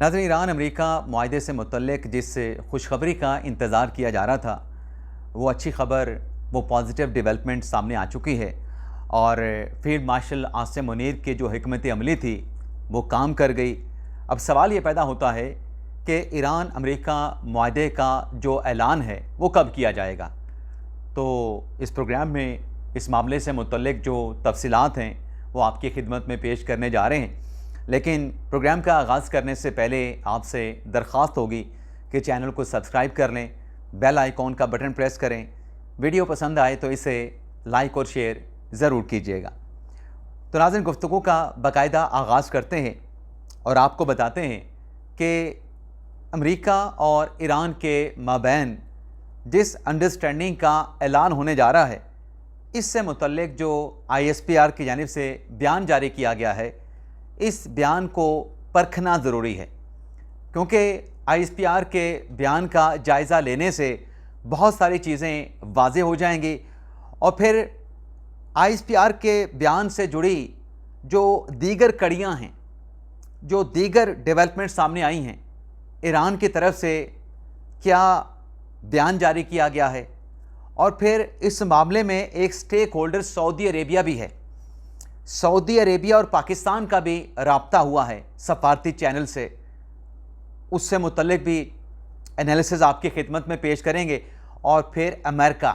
नाज़रीन, Iran America मुआहदे से मुतल्लिक़ जिस खुशखबरी का इंतज़ार किया जा रहा था, वो अच्छी खबर, वो पॉजिटिव डेवलपमेंट सामने आ चुकी है और फील्ड मार्शल आसिम मुनीर की जो हिकमत अमली थी वो काम कर गई। अब सवाल ये पैदा होता है कि ईरान अमेरिका मुआहदे का जो ऐलान है वो कब किया जाएगा। तो इस प्रोग्राम में इस मामले से मुतल्लिक़ जो तफसीलात हैं वो आपकी खिदमत में पेश करने जा रहे हैं। लेकिन प्रोग्राम का आगाज़ करने से पहले आपसे दरख्वास्त होगी कि चैनल को सब्सक्राइब कर लें, बेल आइकॉन का बटन प्रेस करें, वीडियो पसंद आए तो इसे लाइक और शेयर ज़रूर कीजिएगा। तो नाज़रीन, गुफ्तगू का बाकायदा आगाज़ करते हैं और आपको बताते हैं कि अमेरिका और ईरान के माबैन जिस अंडरस्टैंडिंग का ऐलान होने जा रहा है, इससे मुतल्लिक़ जो ISPR की जानिब से बयान जारी किया गया है, इस बयान को परखना ज़रूरी है, क्योंकि ISPR के बयान का जायज़ा लेने से बहुत सारी चीज़ें वाज़ेह हो जाएंगी और फिर ISPR के बयान से जुड़ी जो दीगर कड़ियाँ हैं, जो दीगर डेवलपमेंट सामने आई हैं, ईरान की तरफ से क्या बयान जारी किया गया है और फिर इस मामले में एक स्टेक होल्डर सऊदी अरेबिया भी है। सऊदी अरेबिया और पाकिस्तान का भी राब्ता हुआ है सफारती चैनल से, उससे मुतल्लिक़ भी एनालिसिस आपकी खिदमत में पेश करेंगे। और फिर अमेरिका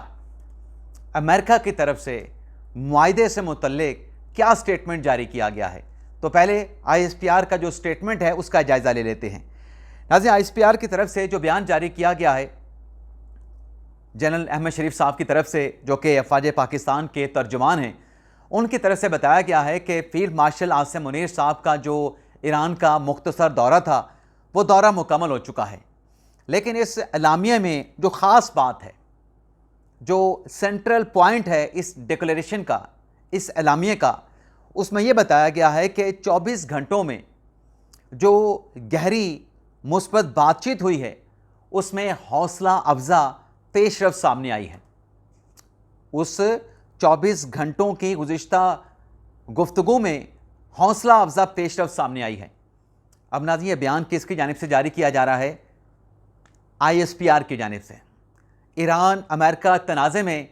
की तरफ से मुआहदे से मुतल्लिक़ क्या स्टेटमेंट जारी किया गया है। तो पहले ISPR का जो स्टेटमेंट है उसका जायज़ा ले लेते हैं। नाज़रीन, ISPR की तरफ से जो बयान जारी किया गया है जनरल अहमद शरीफ साहब की तरफ से, जो कि अफ़वाज पाकिस्तान के तर्जुमान हैं, उनकी तरफ से बताया गया है कि फील्ड मार्शल आसिम मुनीर साहब का जो ईरान का मुख्तसर दौरा था वो दौरा मुकम्मल हो चुका है। लेकिन इस एलामिया में जो ख़ास बात है, जो सेंट्रल पॉइंट है इस डिक्लेरेशन का, इस एलामिया का, उसमें यह बताया गया है कि 24 घंटों में जो गहरी मुस्बत बातचीत हुई है उसमें हौसला अफजा पेशरफ्त सामने आई है। उस 24 घंटों की गुज़िश्ता गुफ्तगू में हौसला अफजा पेशरफ्त सामने आई है। अब नाज़रीन, ये बयान किसकी जानिब से जारी किया जा रहा है? ISPR की जानिब से। ईरान अमेरिका तनाज़े में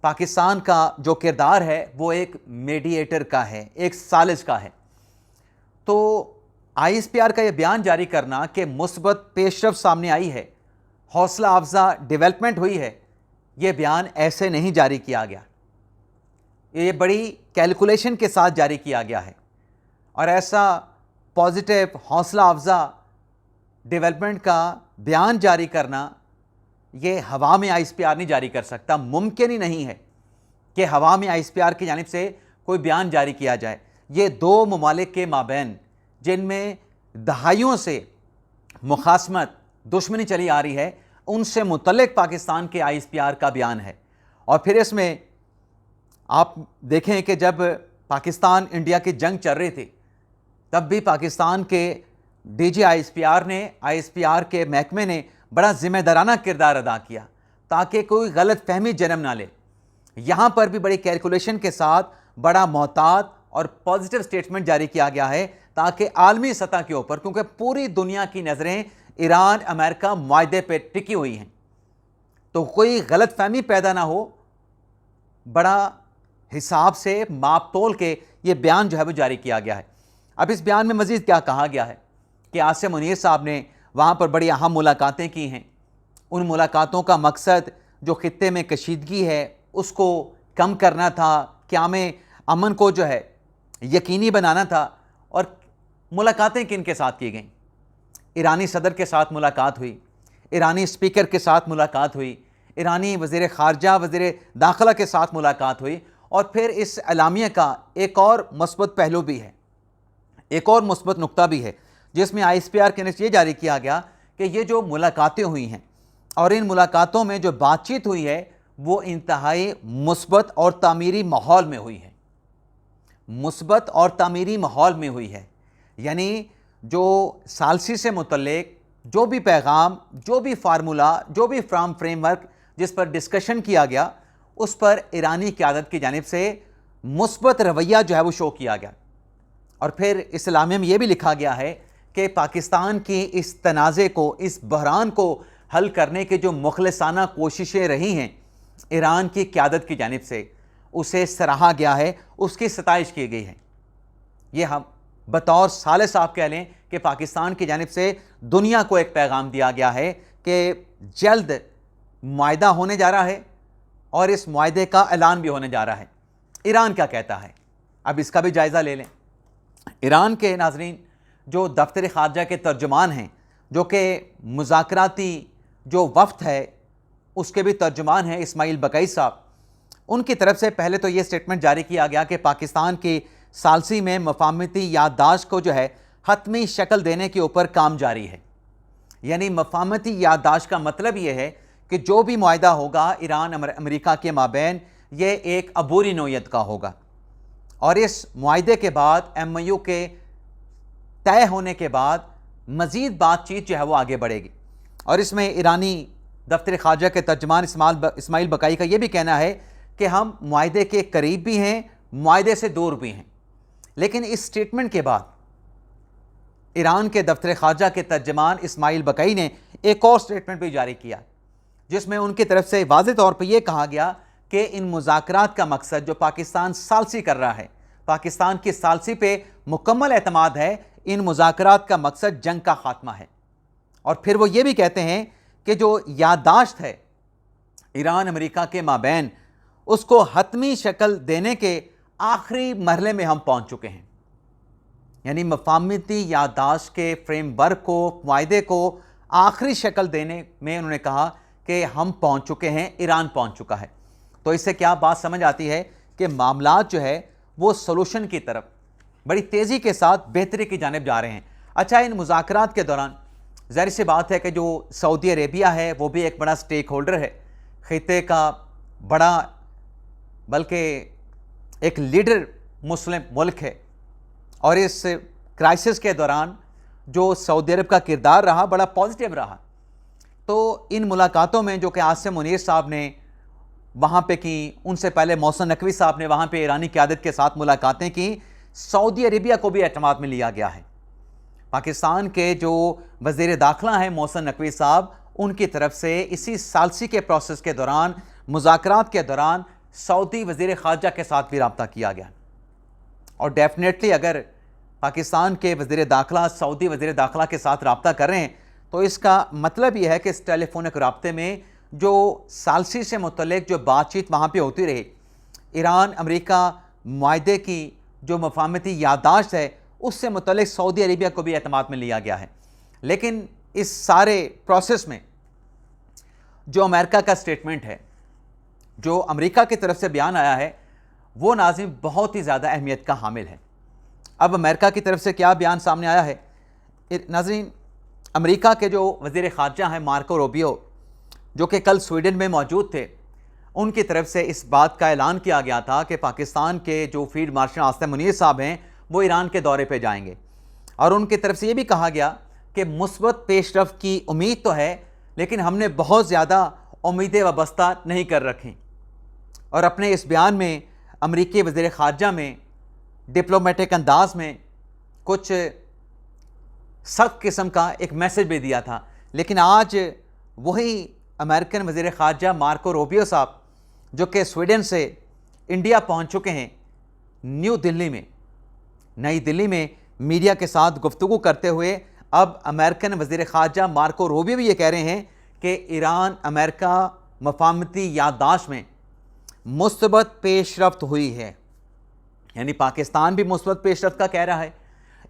पाकिस्तान का जो किरदार है वो एक मीडिएटर का है, एक सालिश का है। तो ISPR का ये बयान जारी करना कि मुस्बत पेशरफ्त सामने आई है, हौसला अफजा डेवलपमेंट हुई है, ये बयान ऐसे नहीं जारी किया गया, ये बड़ी कैलकुलेशन के साथ जारी किया गया है। और ऐसा पॉजिटिव हौसला अफजा डेवलपमेंट का बयान जारी करना ये हवा में ISPR नहीं जारी कर सकता। मुमकिन ही नहीं है कि हवा में ISPR की जानिब से कोई बयान जारी किया जाए। ये दो ममालिक के माबैन जिनमें दहाइयों से मुखासमत, दुश्मनी चली आ रही है, उनसे मुतल्लिक़ पाकिस्तान के ISPR का बयान है। और फिर इसमें आप देखें कि जब पाकिस्तान इंडिया की जंग चल रही थी तब भी पाकिस्तान के DG ISPR ने, ISPR के महकमे ने बड़ा ज़िम्मेदाराना किरदार अदा किया ताकि कोई गलत फहमी जन्म ना ले। यहाँ पर भी बड़ी कैलकुलेशन के साथ बड़ा मोहतात और पॉजिटिव स्टेटमेंट जारी किया गया है ताकि आलमी सतह के ऊपर, क्योंकि पूरी दुनिया की नज़रें ईरान अमेरिका मुआहदे पर टिकी हुई हैं, तो कोई गलत फहमी पैदा ना हो, बड़ा हिसाब से माप तोल के ये बयान जो है वो जारी किया गया है। अब इस बयान में मज़ीद क्या कहा गया है कि आसिम मुनीर साहब ने वहाँ पर बड़ी अहम मुलाकातें की हैं। उन मुलाकातों का मकसद जो ख़ित्ते में कशीदगी है उसको कम करना था, क़याम अमन को जो है यकीनी बनाना था। और मुलाकातें किन के साथ की गईं? ईरानी सदर के साथ मुलाकात हुई, ईरानी स्पीकर के साथ मुलाकात हुई, ईरानी वज़ीर ख़ारजा, वज़ीर दाखिला के साथ मुलाकात हुई। और फिर इस एलामिया का एक और मुस्बत पहलू भी है, एक और मुस्बत नुक्ता भी है, जिसमें ISPR के नीचे ये जारी किया गया कि ये जो मुलाकातें हुई हैं और इन मुलाकातों में जो बातचीत हुई है वो इंतहाई मुस्बत और तामीरी माहौल में हुई है, मुस्बत और तामीरी माहौल में हुई है। यानी जो सालसी से मुतल्लिक जो भी पैगाम, जो भी फार्मूला, जो भी फ्रेमवर्क जिस पर डिस्कशन किया गया, उस पर ईरानी क़यादत की जानिब से मुस्बत रवैया जो है वो शो किया गया। और फिर इस्लामिया में यह भी लिखा गया है कि पाकिस्तान की इस तनाज़े को, इस बहरान को हल करने की जो मुखलिसाना कोशिशें रही हैं ईरान की क़यादत की जानिब से, उसे सराहा गया है, उसकी सताइश की गई है। ये हम बतौर साले साहब कह लें कि पाकिस्तान की जानिब से दुनिया को एक पैगाम दिया गया है कि जल्द मुआहदा होने जा रहा है और इस मुआहदे का ऐलान भी होने जा रहा है। ईरान क्या कहता है, अब इसका भी जायज़ा ले लें। ईरान के नाज़रीन जो दफ्तर ख़ारजा के तर्जुमान हैं, जो कि मुज़ाकराती जो वफ़द है उसके भी तर्जुमान हैं इस्माइल बकई साहब, उनकी तरफ से पहले तो ये स्टेटमेंट जारी किया गया कि पाकिस्तान की सालसी में मफाहमती याददाश्त को जो है हतमी शक्ल देने के ऊपर काम जारी है। यानी मफाहमती याददाश्त का मतलब ये है कि जो भी मुआहदा होगा ईरान अमेरिका के माबैन, ये एक अबूरी नौयत का होगा और इस मुआहदे के बाद MOU के तय होने के बाद मज़ीद बातचीत जो है वो आगे बढ़ेगी। और इसमें ईरानी दफ्तर ख़ारजा के तर्जमान इस्माइल बकाई का ये भी कहना है कि हम मुआहदे के करीब भी हैं, मुआहदे से दूर भी हैं। लेकिन इस स्टेटमेंट के बाद ईरान के दफ्तर ख़ारजा के तर्जमान इस्माइल बकाई ने एक और स्टेटमेंट भी जारी किया, जिसमें उनकी तरफ से वाज़ेह तौर पर यह कहा गया कि इन मुज़ाकरात का मकसद जो पाकिस्तान सालसी कर रहा है, पाकिस्तान की सालसी पे मुकम्मल एतमाद है, इन मुज़ाकरात का मकसद जंग का खात्मा है। और फिर वो ये भी कहते हैं कि जो याददाश्त है ईरान अमेरिका के माबैन, उसको हतमी शक्ल देने के आखिरी मरहले में हम पहुंच चुके हैं। यानी मफाहमती याददाश्त के फ्रेमवर्क को, मुआहदे को आखिरी शक्ल देने में उन्होंने कहा कि हम पहुंच चुके हैं, ईरान पहुंच चुका है। तो इससे क्या बात समझ आती है कि मामलात जो है वो सोल्यूशन की तरफ बड़ी तेज़ी के साथ बेहतरी की जानिब जा रहे हैं। अच्छा, इन मुज़ाकरात के दौरान ज़ाहिर सी बात है कि जो सऊदी अरेबिया है वो भी एक बड़ा स्टेक होल्डर है, खित्ते का बड़ा बल्कि एक लीडर मुस्लिम मुल्क है और इस क्राइसिस के दौरान जो सऊदी अरब का किरदार रहा बड़ा पॉजिटिव रहा। तो इन मुलाकातों में जो कि आसिम मुनीर साहब ने वहाँ पे की, उनसे पहले मोहसिन नकवी साहब ने वहाँ पे ईरानी क़यादत के साथ मुलाकातें की, सऊदी अरेबिया को भी एतमाद में लिया गया है। पाकिस्तान के जो वज़ीर दाखिला हैं मोहसिन नकवी साहब, उनकी तरफ से इसी सालसी के प्रोसेस के दौरान, मुज़ाकरात के दौरान सऊदी वज़ीर ख़ारजा के साथ भी रब्ता किया गया। और डेफिनेटली अगर पाकिस्तान के वज़ीर दाखिला सऊदी वज़ीर दाखिला के साथ रब्ता कर रहे हैं तो इसका मतलब यह है कि इस टेलीफोनिक रब्ते में जो सालसी से मुतल्लिक जो बातचीत वहाँ पे होती रही, ईरान अमेरिका मुआहदे की जो मफाहमती याददाश्त है उससे मुतल्लिक सऊदी अरेबिया को भी एतमाद में लिया गया है। लेकिन इस सारे प्रोसेस में जो अमेरिका का स्टेटमेंट है, जो अमेरिका की तरफ से बयान आया है, वो नाज़रीन बहुत ही ज़्यादा अहमियत का हामिल है। अब अमेरिका की तरफ से क्या बयान सामने आया है नाज़रीन, अमेरिका के जो वज़ीर ख़ारजा हैं मार्को रूबियो, जो कि कल स्वीडन में मौजूद थे, उनकी तरफ से इस बात का ऐलान किया गया था कि पाकिस्तान के जो फील्ड मार्शल आसिम मुनीर साहब हैं वो ईरान के दौरे पे जाएंगे। और उनकी तरफ से ये भी कहा गया कि मुस्बत पेशरफ्त की उम्मीद तो है, लेकिन हमने बहुत ज़्यादा उम्मीदें वाबस्ता नहीं कर रखी। और अपने इस बयान में अमरीकी वज़ीर ख़ारजा में डिप्लोमेटिक अंदाज में कुछ सख्त किस्म का एक मैसेज भी दिया था। लेकिन आज वही अमेरिकन वज़ीर ख़ारजा मार्को रूबियो साहब, जो कि स्वीडन से इंडिया पहुंच चुके हैं, नई दिल्ली में मीडिया के साथ गुफ्तगू करते हुए अब अमेरिकन वज़ीर ख़ारजा मार्को रूबियो भी ये कह रहे हैं कि ईरान अमेरिका मफाहमती याददाश्त में मुस्बत पेशरफ्त हुई है। यानी पाकिस्तान भी मुस्बत पेशरफ्त का कह रहा है,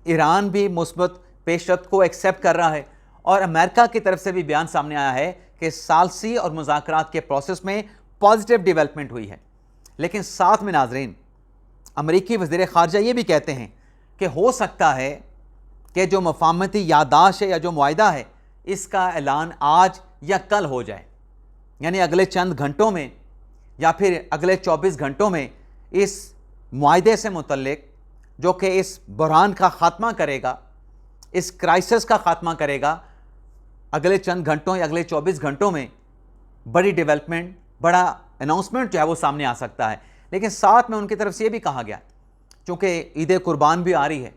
ईरान भी मुस्बत पेशरफ्त को एक्सेप्ट कर रहा है, और अमेरिका की तरफ से भी बयान सामने आया है कि सालसी और मुज़ाकरात के प्रोसेस में पॉजिटिव डेवलपमेंट हुई है। लेकिन साथ में नाज़रीन अमरीकी वज़ीर ख़ारजा ये भी कहते हैं कि हो सकता है कि जो मफाहमती याददाश्त है या जो मुआहदा है इसका ऐलान आज या कल हो जाए। यानी अगले चंद घंटों में या फिर अगले 24 घंटों में इस मुआहदे से मुतल्लिक, जो कि इस बहरान का ख़ात्मा करेगा, इस क्राइसिस का ख़ात्मा करेगा, अगले चंद घंटों या अगले 24 घंटों में बड़ी डेवलपमेंट, बड़ा अनाउंसमेंट जो है वो सामने आ सकता है। लेकिन साथ में उनकी तरफ से ये भी कहा गया, चूँकि ईद कुर्बान भी आ रही है,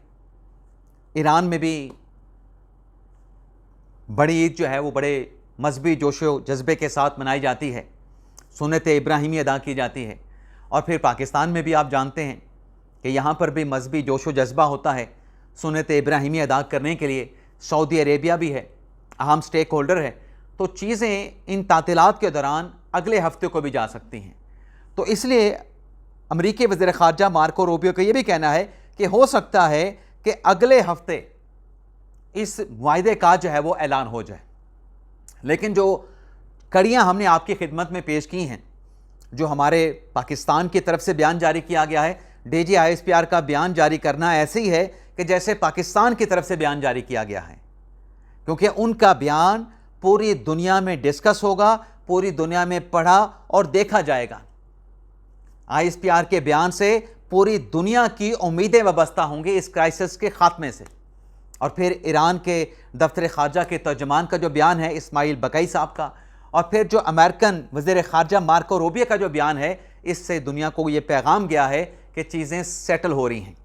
ईरान में भी बड़ी ईद जो है वो बड़े मजहबी जोशो जज्बे के साथ मनाई जाती है, सुन्नत इब्राहिमी अदा की जाती है। और फिर पाकिस्तान में भी आप जानते हैं कि यहाँ पर भी मजहबी जोशो जज्बा होता है। सुन्नत इब्राहिमी अदा करने के लिए सऊदी अरेबिया भी है, अहम स्टेक होल्डर है। तो चीज़ें इन तातीलात के दौरान अगले हफ्ते को भी जा सकती हैं। तो इसलिए अमरीकी वज़ीर ख़ारजा मार्को रूबियो का ये भी कहना है कि हो सकता है कि अगले हफ्ते इस मुआहदे का जो है वो ऐलान हो जाए। लेकिन जो कड़ियाँ हमने आपकी खिदमत में पेश की हैं, जो हमारे पाकिस्तान की तरफ से बयान जारी किया गया है, डीजी ISPR का बयान जारी करना ऐसे ही है कि जैसे पाकिस्तान की तरफ से बयान जारी किया गया है, क्योंकि उनका बयान पूरी दुनिया में डिस्कस होगा, पूरी दुनिया में पढ़ा और देखा जाएगा। ISPR के बयान से पूरी दुनिया की उम्मीदें वाबस्ता होंगी इस क्राइसिस के खात्मे से। और फिर ईरान के दफ्तर ख़ारजा के तर्जमान का जो बयान है इस्माइल बकई साहब का, और फिर जो अमेरिकन वज़ीर ख़ारजा मार्को रूबियो का जो बयान है, इससे दुनिया को ये पैगाम गया है कि चीज़ें सेटल हो रही हैं,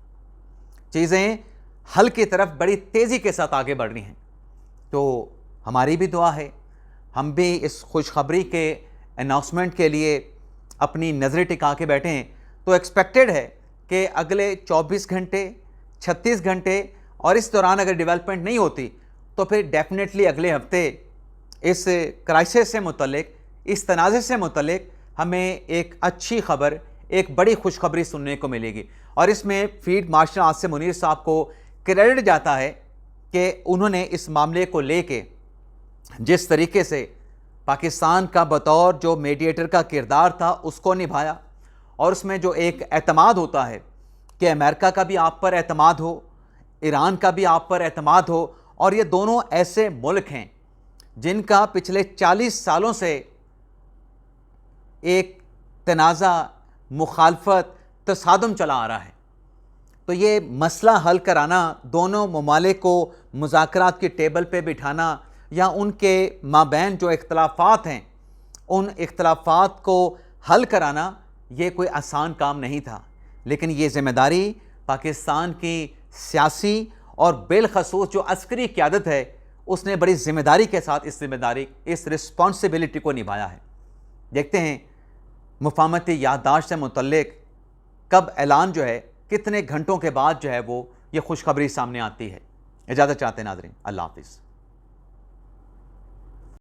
चीज़ें हल की तरफ बड़ी तेज़ी के साथ आगे बढ़ रही हैं। तो हमारी भी दुआ है, हम भी इस खुशखबरी के अनाउंसमेंट के लिए अपनी नज़रें टिका के बैठे हैं। तो एक्सपेक्टेड है कि अगले 24 घंटे, 36 घंटे और इस दौरान अगर डेवलपमेंट नहीं होती तो फिर डेफिनेटली अगले हफ्ते इस क्राइसिस से मुतल्लिक, इस तनाज़े से मुतल्लिक हमें एक अच्छी खबर, एक बड़ी खुशखबरी सुनने को मिलेगी। और इसमें फील्ड मार्शल आसिम मुनीर साहब को क्रेडिट जाता है कि उन्होंने इस मामले को लेके जिस तरीके से पाकिस्तान का बतौर जो मीडिएटर का किरदार था उसको निभाया, और उसमें जो एक एतमाद होता है कि अमेरिका का भी आप पर एतमाद हो, ईरान का भी आप पर एतमाद हो, और ये दोनों ऐसे मुल्क हैं जिनका पिछले 40 सालों से एक तनाज़ा, मुखालफत, तसादुम चला आ रहा है। तो ये मसला हल कराना, दोनों ममालिक को मुज़ाकरात की टेबल पे बिठाना या उनके माबैन जो इख्तलाफात हैं उन इख्तलाफात को हल कराना, ये कोई आसान काम नहीं था। लेकिन ये ज़िम्मेदारी पाकिस्तान की सियासी और बिलखसूस जो अस्करी क़यादत है उसने बड़ी ज़िम्मेदारी के साथ इस रिस्पॉन्सिबिलिटी को निभाया है। देखते हैं मुफाहमती याददाश्त से मुतल्लिक कब ऐलान जो है, कितने घंटों के बाद जो है वो ये खुशखबरी सामने आती है। इजाज़त चाहते हैं नाज़रीन, अल्लाह हाफ़िज़।